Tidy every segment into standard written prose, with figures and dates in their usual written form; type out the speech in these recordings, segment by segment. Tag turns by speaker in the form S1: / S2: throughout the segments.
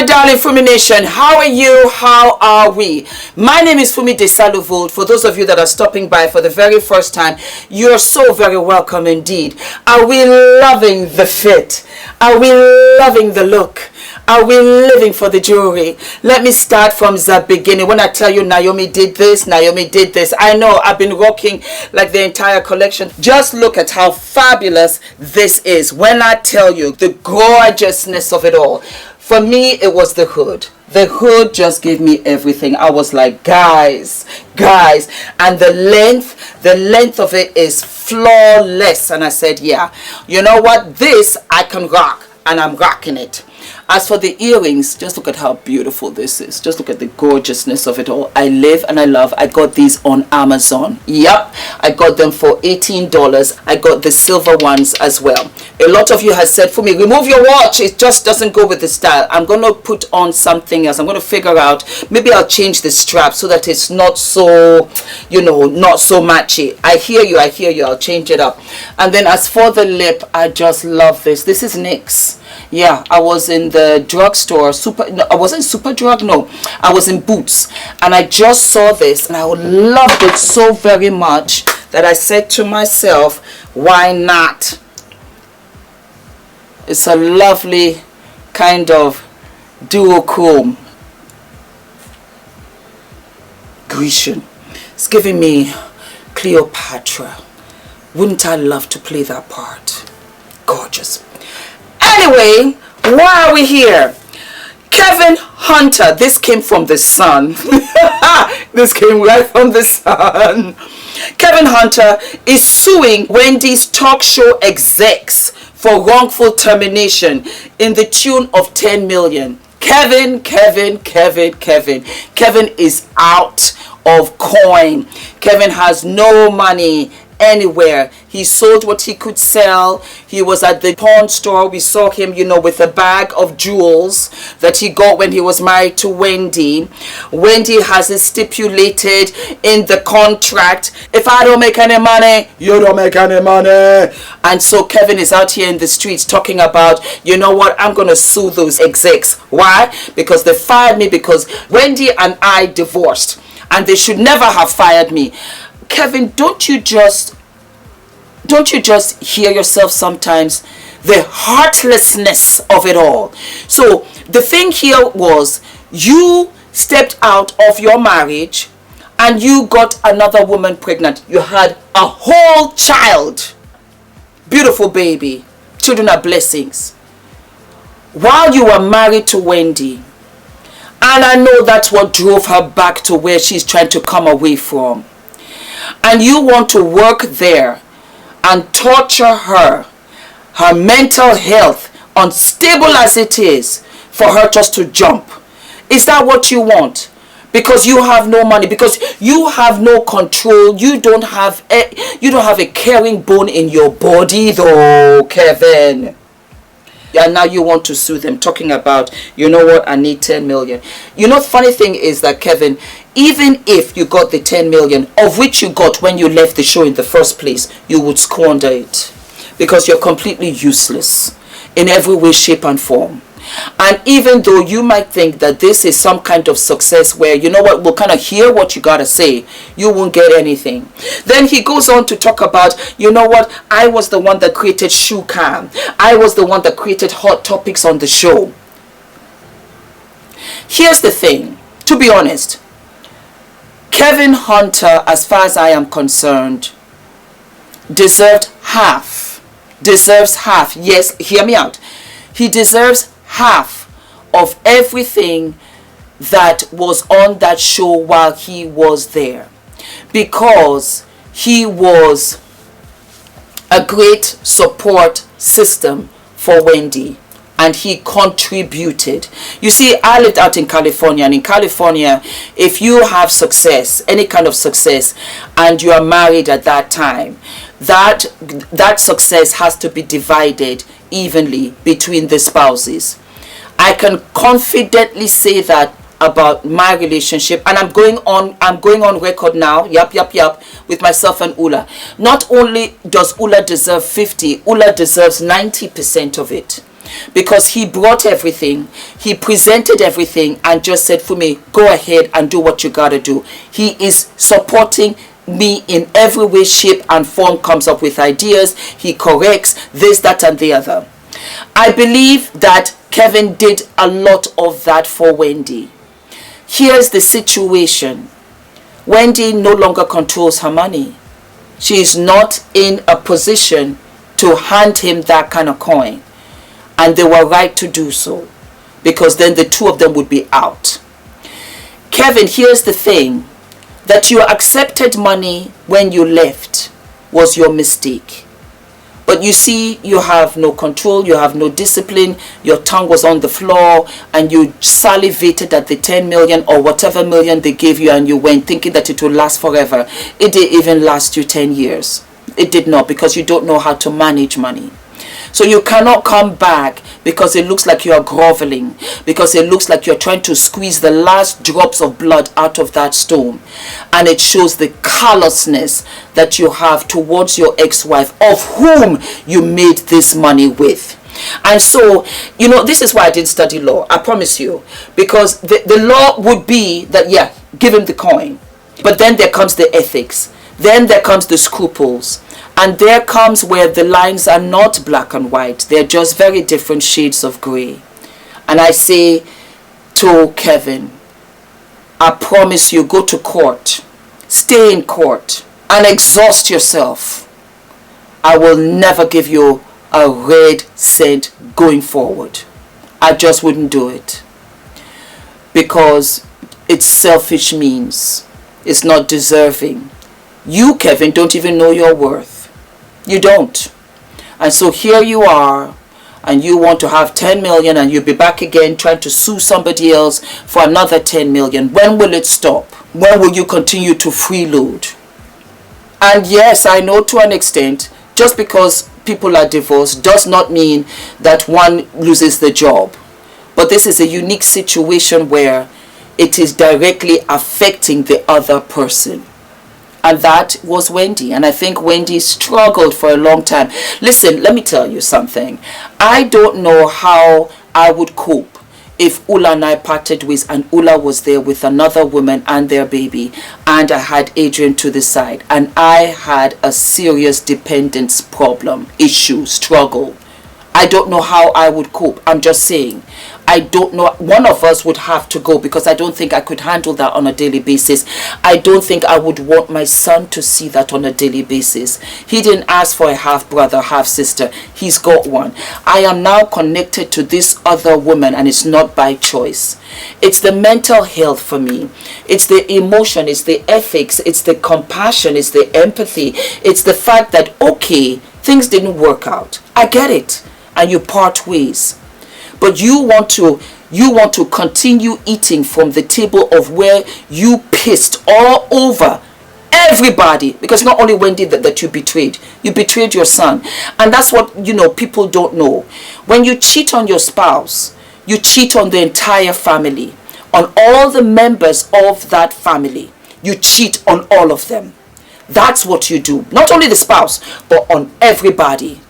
S1: my darling Fumi Nation, how are you? How are we? My name is Fumidesaluvold. For those of you that are stopping by for the very first time, you're so very welcome indeed. Are we loving the fit? Are we loving the look? Are we living for the jewelry? Let me start from the beginning. When I tell you Naomi did this, Naomi did this. I know I've been rocking like the entire collection. Just look at how fabulous this is. When I tell you the gorgeousness of it all. For me, it was the hood. The hood just gave me everything. I was like, guys. And the length of it is flawless. And I said, yeah, you know what? This I can rock. And I'm rocking it. As for the earrings, just look at how beautiful this is. Just look at the gorgeousness of it all. I live and I love. I got these on Amazon. Yep, I got them for $18. I got the silver ones as well. A lot of you have said, for me, remove your watch. It just doesn't go with the style. I'm going to put on something else. I'm going to figure out, maybe I'll change the strap so that it's not so, not so matchy. I hear you. I'll change it up. And then as for the lip, I just love this. This is NYX. Yeah, I was in the drugstore, I wasn't Superdrug, no, I was in Boots, and I just saw this, and I loved it so very much that I said to myself, why not? It's a lovely kind of duochrome Grecian. It's giving me Cleopatra. Wouldn't I love to play that part? Gorgeous. Anyway, why are we here? Kevin Hunter. This came from the Sun. This came right from the Sun. Kevin Hunter is suing Wendy's talk show execs for wrongful termination in the tune of $10 million. Kevin is out of coin. Kevin has no money anywhere. He sold what he could sell. He was at the pawn store. We saw him, with a bag of jewels that he got when he was married to Wendy. Wendy has it stipulated in the contract, if I don't make any money, you don't make any money. And so Kevin is out here in the streets talking about, you know what, I'm going to sue those execs. Why? Because they fired me because Wendy and I divorced. And they should never have fired me. Kevin, don't you just hear yourself sometimes? The heartlessness of it all. So the thing here was, you stepped out of your marriage and you got another woman pregnant. You had a whole child. Beautiful baby. Children are blessings. While you were married to Wendy. And I know that's what drove her back to where she's trying to come away from. And you want to work there and torture her mental health, unstable as it is, for her just to jump. Is that what you want? Because you have no money, because you have no control, you don't have a caring bone in your body though, Kevin. And now you want to sue them, talking about, you know what, I need 10 million. Funny thing is that, Kevin, even if you got the 10 million, of which you got when you left the show in the first place, you would squander it. Because you're completely useless in every way, shape, and form. And even though you might think that this is some kind of success where, you know what, we'll kind of hear what you gotta say, you won't get anything. Then he goes on to talk about, you know what, I was the one that created Shoe Cam. I was the one that created Hot Topics on the show. Here's the thing, to be honest, Kevin Hunter, as far as I am concerned, deserves half. Yes, hear me out. He deserves half of everything that was on that show while he was there, because he was a great support system for Wendy and he contributed. You see, I lived out in California, and in California, if you have success, any kind of success, and you are married at that time, that success has to be divided evenly between the spouses. I can confidently say that about my relationship, and I'm going on record now, yup, with myself and Ula. Not only does Ula deserve 50, Ula deserves 90% of it. because he brought everything, he presented everything, and just said, Fumi, go ahead and do what you gotta do. He is supporting me in every way, shape, and form, comes up with ideas, he corrects this, that, and the other. I believe that Kevin did a lot of that for Wendy. Here's the situation. Wendy no longer controls her money. She is not in a position to hand him that kind of coin. And they were right to do so, because then the two of them would be out. Kevin, here's the thing. That you accepted money when you left was your mistake. But you see, you have no control, you have no discipline, your tongue was on the floor, and you salivated at the 10 million or whatever million they gave you, and you went thinking that it will last forever. It didn't even last you 10 years. It did not, because you don't know how to manage money. So you cannot come back because it looks like you are groveling, because it looks like you're trying to squeeze the last drops of blood out of that stone. And it shows the callousness that you have towards your ex-wife, of whom you made this money with. And so, you know, this is why I didn't study law, I promise you. Because the law would be that, yeah, give him the coin. But then there comes the ethics. Then there comes the scruples. And there comes where the lines are not black and white. They're just very different shades of gray. And I say to Kevin, I promise you, go to court. Stay in court and exhaust yourself. I will never give you a red cent going forward. I just wouldn't do it. Because it's selfish means. It's not deserving. You, Kevin, don't even know your worth. You don't. And so here you are, and you want to have 10 million, and you'll be back again trying to sue somebody else for another 10 million. When will it stop? When will you continue to freeload? And yes, I know to an extent, just because people are divorced does not mean that one loses the job. But this is a unique situation where it is directly affecting the other person. And that was Wendy. And I think Wendy struggled for a long time. Listen, let me tell you something. I don't know how I would cope if Ula and I parted ways, and Ula was there with another woman and their baby, and I had Adrian to the side, and I had a serious dependence problem, issue, struggle. I don't know how I would cope. I'm just saying. I don't know. One of us would have to go, because I don't think I could handle that on a daily basis. I don't think I would want my son to see that on a daily basis. He didn't ask for a half brother, half sister. He's got one. I am now connected to this other woman, and it's not by choice. It's the mental health for me. It's the emotion. It's the ethics. It's the compassion. It's the empathy. It's the fact that, okay, things didn't work out. I get it. And you part ways. But you want to continue eating from the table of where you pissed all over everybody, because not only Wendy that you betrayed your son. And that's what, you know, people don't know. When you cheat on your spouse, you cheat on the entire family, on all the members of that family. You cheat on all of them. That's what you do. Not only the spouse, but on everybody.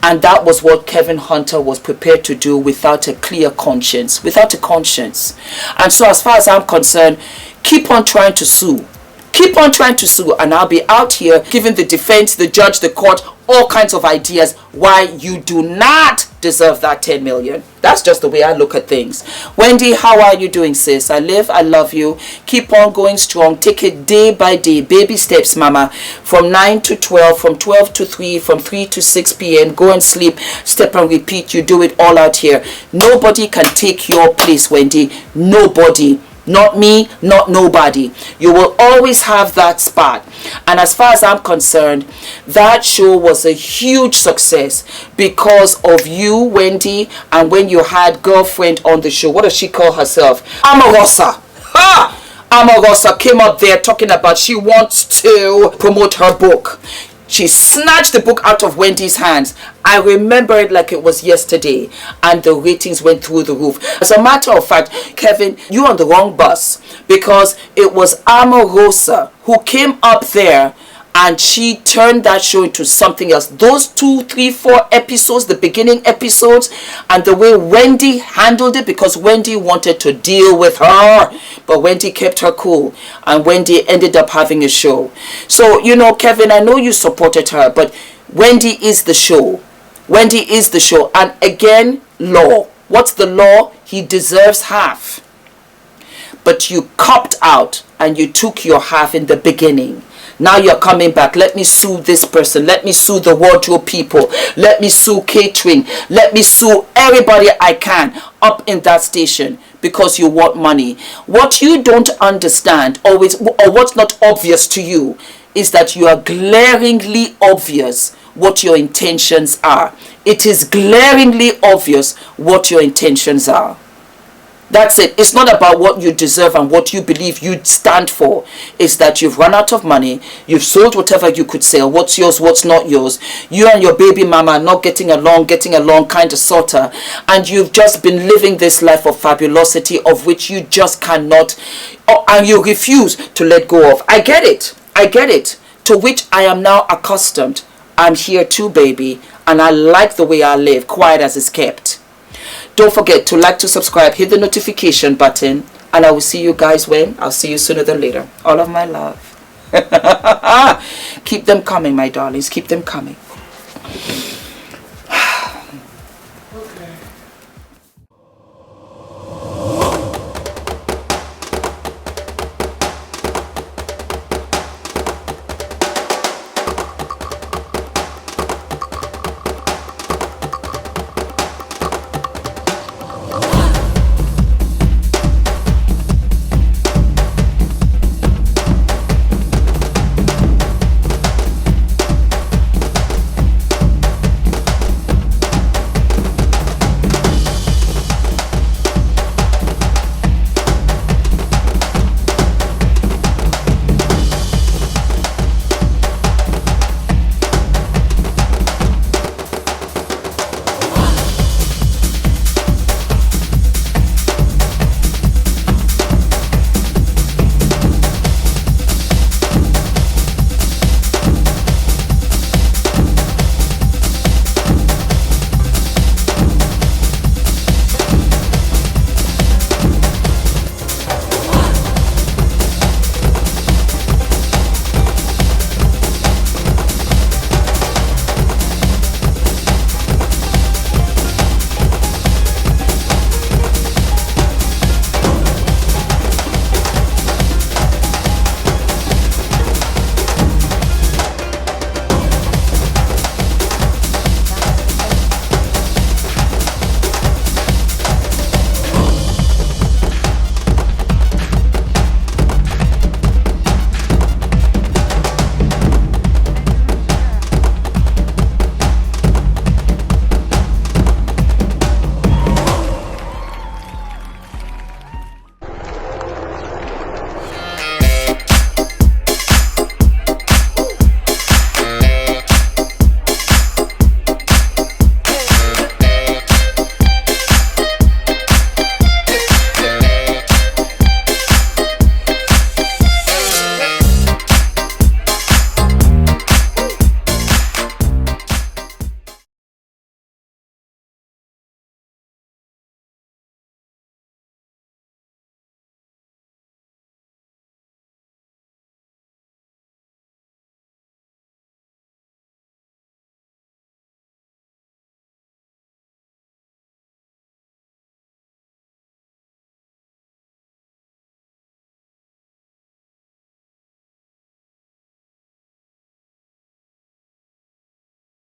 S1: And that was what Kevin Hunter was prepared to do without a clear conscience, without a conscience. And so as far as I'm concerned, keep on trying to sue. Keep on trying to sue, and I'll be out here giving the defense, the judge, the court, all kinds of ideas why you do not deserve that 10 million. That's just the way I look at things. Wendy, how are you doing, sis? I love you. Keep on going strong. Take it day by day. Baby steps, mama. From 9 to 12, from 12 to 3, from 3 to 6 p.m. Go and sleep. Step and repeat. You do it all out here. Nobody can take your place, Wendy. Nobody. Not me, not nobody. You will always have that spot. And as far as I'm concerned, that show was a huge success because of you, Wendy, and when you had girlfriend on the show. What does she call herself? Amorosa. Ha! Amorosa came up there talking about she wants to promote her book. She snatched the book out of Wendy's hands. I remember it like it was yesterday. And the ratings went through the roof. As a matter of fact, Kevin, you're on the wrong bus. Because it was Amorosa who came up there and she turned that show into something else. Those 2, 3, 4 episodes, the beginning episodes, and the way Wendy handled it, because Wendy wanted to deal with her, but Wendy kept her cool, and Wendy ended up having a show. So, you know, Kevin, I know you supported her, but Wendy is the show. Wendy is the show. And again, law. What's the law? He deserves half. But you copped out and you took your half in the beginning. Now you're coming back. Let me sue this person. Let me sue the wardrobe people. Let me sue catering. Let me sue everybody I can up in that station because you want money. What you don't understand, or what's not obvious to you, is that you are glaringly obvious what your intentions are. It is glaringly obvious what your intentions are. That's it. It's not about what you deserve and what you believe you stand for. It's that you've run out of money. You've sold whatever you could sell. What's yours, what's not yours. You and your baby mama are not getting along kind of sorta. And you've just been living this life of fabulosity of which you just cannot, and you refuse to let go of. I get it. I get it. To which I am now accustomed. I'm here too, baby. And I like the way I live, quiet as it's kept. Don't forget to like, to subscribe, hit the notification button, and I will see you guys when? I'll see you sooner than later. All of my love. Keep them coming, my darlings. Keep them coming.